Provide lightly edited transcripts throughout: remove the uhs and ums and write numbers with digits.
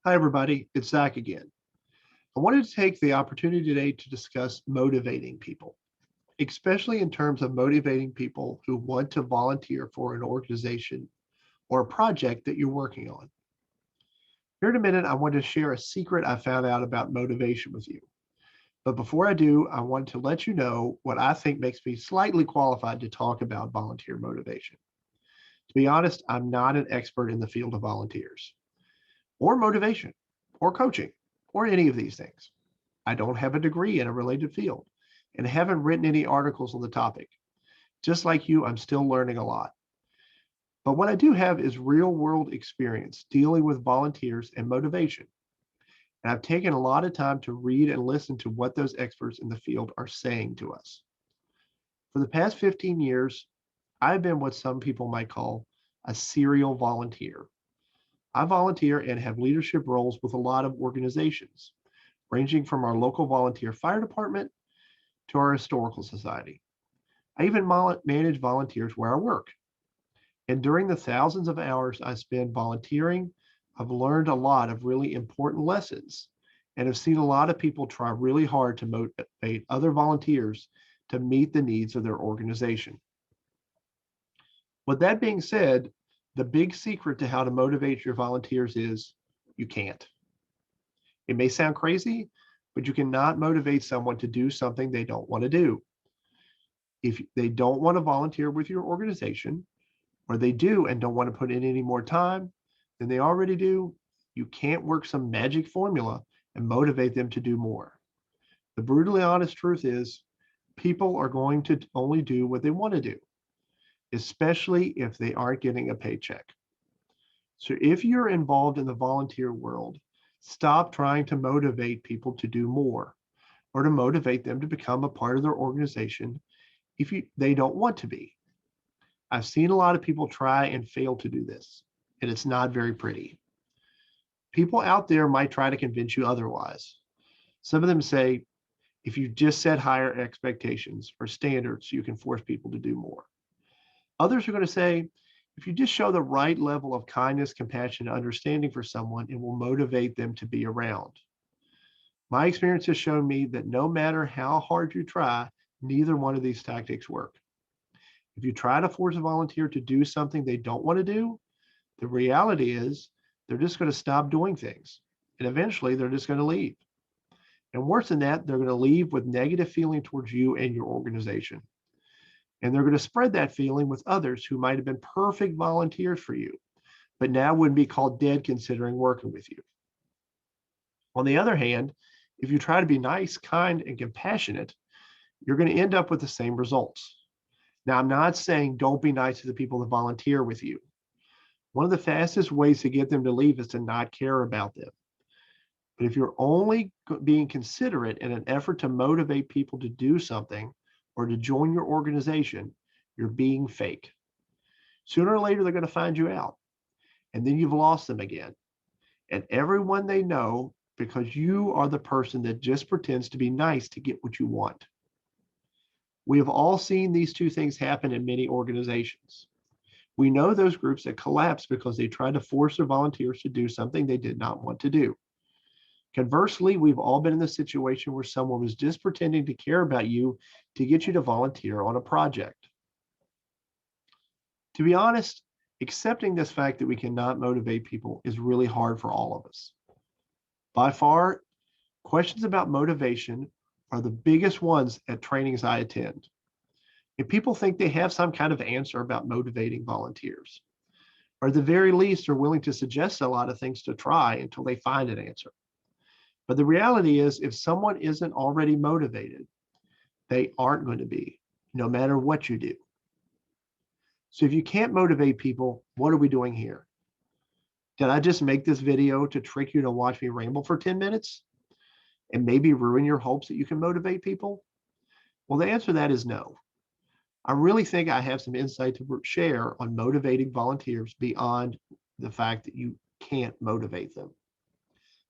Hi, everybody. It's Zach again. I wanted to take the opportunity today to discuss motivating people, especially in terms of motivating people who want to volunteer for an organization or a project that you're working on. Here in a minute, I want to share a secret I found out about motivation with you. But before I do, I want to let you know what I think makes me slightly qualified to talk about volunteer motivation. To be honest, I'm not an expert in the field of volunteers or motivation or coaching or any of these things. I don't have a degree in a related field and haven't written any articles on the topic. Just like you, I'm still learning a lot. But what I do have is real world experience dealing with volunteers and motivation. And I've taken a lot of time to read and listen to what those experts in the field are saying to us. For the past 15 years, I've been what some people might call a serial volunteer. I volunteer and have leadership roles with a lot of organizations, ranging from our local volunteer fire department to our historical society. I even manage volunteers where I work. And during the thousands of hours I spend volunteering, I've learned a lot of really important lessons and have seen a lot of people try really hard to motivate other volunteers to meet the needs of their organization. With that being said, the big secret to how to motivate your volunteers is you can't. It may sound crazy, but you cannot motivate someone to do something they don't want to do. If they don't want to volunteer with your organization, or they do and don't want to put in any more time than they already do, you can't work some magic formula and motivate them to do more. The brutally honest truth is, people are going to only do what they want to do, especially if they aren't getting a paycheck. So if you're involved in the volunteer world, stop trying to motivate people to do more or to motivate them to become a part of their organization if they don't want to be. I've seen a lot of people try and fail to do this, and it's not very pretty. People out there might try to convince you otherwise. Some of them say, if you just set higher expectations or standards, you can force people to do more. Others are going to say, if you just show the right level of kindness, compassion, and understanding for someone, it will motivate them to be around. My experience has shown me that no matter how hard you try, neither one of these tactics work. If you try to force a volunteer to do something they don't want to do, the reality is they're just going to stop doing things. And eventually they're just going to leave. And worse than that, they're going to leave with negative feeling towards you and your organization. And they're going to spread that feeling with others who might have been perfect volunteers for you, but now wouldn't be called dead considering working with you. On the other hand, if you try to be nice, kind, and compassionate, you're going to end up with the same results. Now, I'm not saying don't be nice to the people that volunteer with you. One of the fastest ways to get them to leave is to not care about them. But if you're only being considerate in an effort to motivate people to do something or to join your organization, you're being fake. Sooner or later, they're going to find you out, and then you've lost them again. And everyone they know, because you are the person that just pretends to be nice to get what you want. We have all seen these two things happen in many organizations. We know those groups that collapse because they tried to force their volunteers to do something they did not want to do. Conversely, we've all been in the situation where someone was just pretending to care about you to get you to volunteer on a project. To be honest, accepting this fact that we cannot motivate people is really hard for all of us. By far, questions about motivation are the biggest ones at trainings I attend. And people think they have some kind of answer about motivating volunteers, or at the very least are willing to suggest a lot of things to try until they find an answer. But the reality is, if someone isn't already motivated, they aren't going to be, no matter what you do. So if you can't motivate people, what are we doing here? Did I just make this video to trick you to watch me ramble for 10 minutes and maybe ruin your hopes that you can motivate people? Well, the answer to that is no. I really think I have some insight to share on motivating volunteers beyond the fact that you can't motivate them.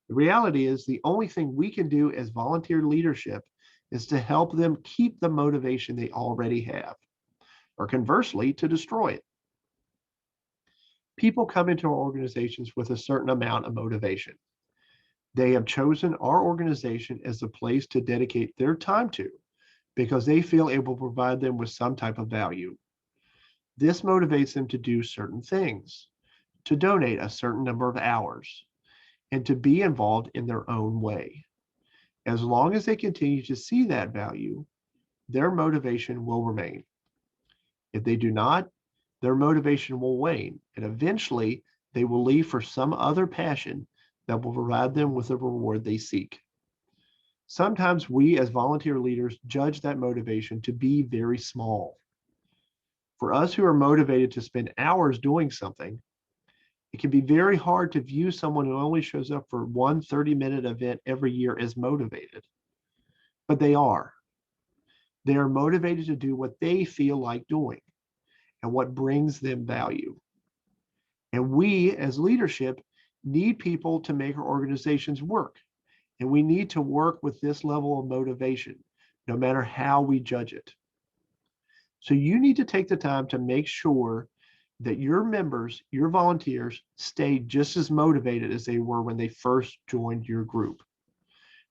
The reality is, the only thing we can do as volunteer leadership is to help them keep the motivation they already have, or conversely, to destroy it. People come into our organizations with a certain amount of motivation. They have chosen our organization as a place to dedicate their time to because they feel it will provide them with some type of value. This motivates them to do certain things, to donate a certain number of hours, and to be involved in their own way. As long as they continue to see that value, their motivation will remain. If they do not, their motivation will wane, and eventually they will leave for some other passion that will provide them with the reward they seek. Sometimes we as volunteer leaders judge that motivation to be very small. For us who are motivated to spend hours doing something, it can be very hard to view someone who only shows up for one 30-minute event every year as motivated. But they are. They are motivated to do what they feel like doing and what brings them value. And we as leadership need people to make our organizations work. And we need to work with this level of motivation, no matter how we judge it. So you need to take the time to make sure that your members, your volunteers, stay just as motivated as they were when they first joined your group.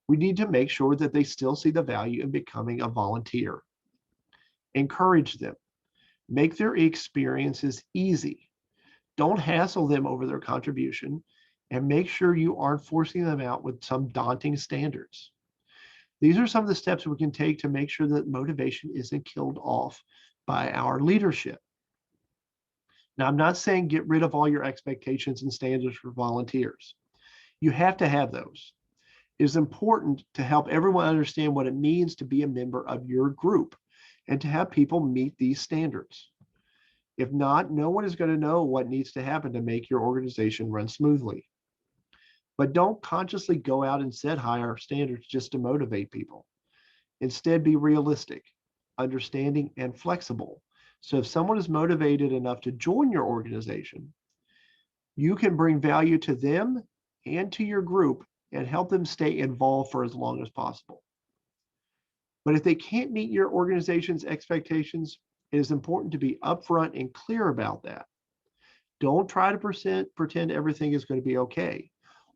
We need to make sure that they still see the value in becoming a volunteer. Encourage them. Make their experiences easy. Don't hassle them over their contribution, and make sure you aren't forcing them out with some daunting standards. These are some of the steps we can take to make sure that motivation isn't killed off by our leadership. Now, I'm not saying get rid of all your expectations and standards for volunteers. You have to have those. It is important to help everyone understand what it means to be a member of your group and to have people meet these standards. If not, no one is going to know what needs to happen to make your organization run smoothly. But don't consciously go out and set higher standards just to motivate people. Instead, be realistic, understanding, and flexible. So if someone is motivated enough to join your organization, you can bring value to them and to your group and help them stay involved for as long as possible. But if they can't meet your organization's expectations, it is important to be upfront and clear about that. Don't try to pretend everything is going to be okay,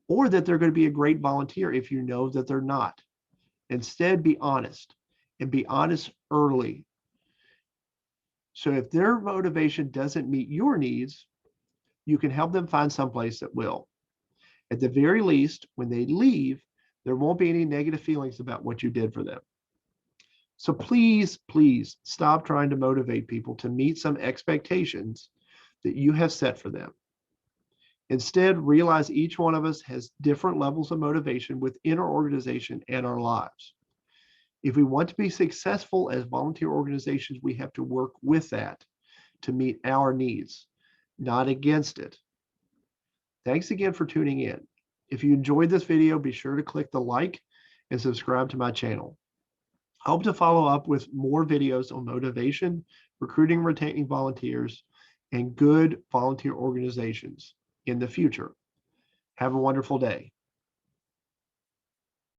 or that they're going to be a great volunteer if you know that they're not. Instead, be honest, and be honest early. So if their motivation doesn't meet your needs, you can help them find someplace that will. At the very least, when they leave, there won't be any negative feelings about what you did for them. So please, please stop trying to motivate people to meet some expectations that you have set for them. Instead, realize each one of us has different levels of motivation within our organization and our lives. If we want to be successful as volunteer organizations, we have to work with that to meet our needs, not against it. Thanks again for tuning in. If you enjoyed this video, be sure to click the like and subscribe to my channel. I hope to follow up with more videos on motivation, recruiting, retaining volunteers, and good volunteer organizations in the future. Have a wonderful day.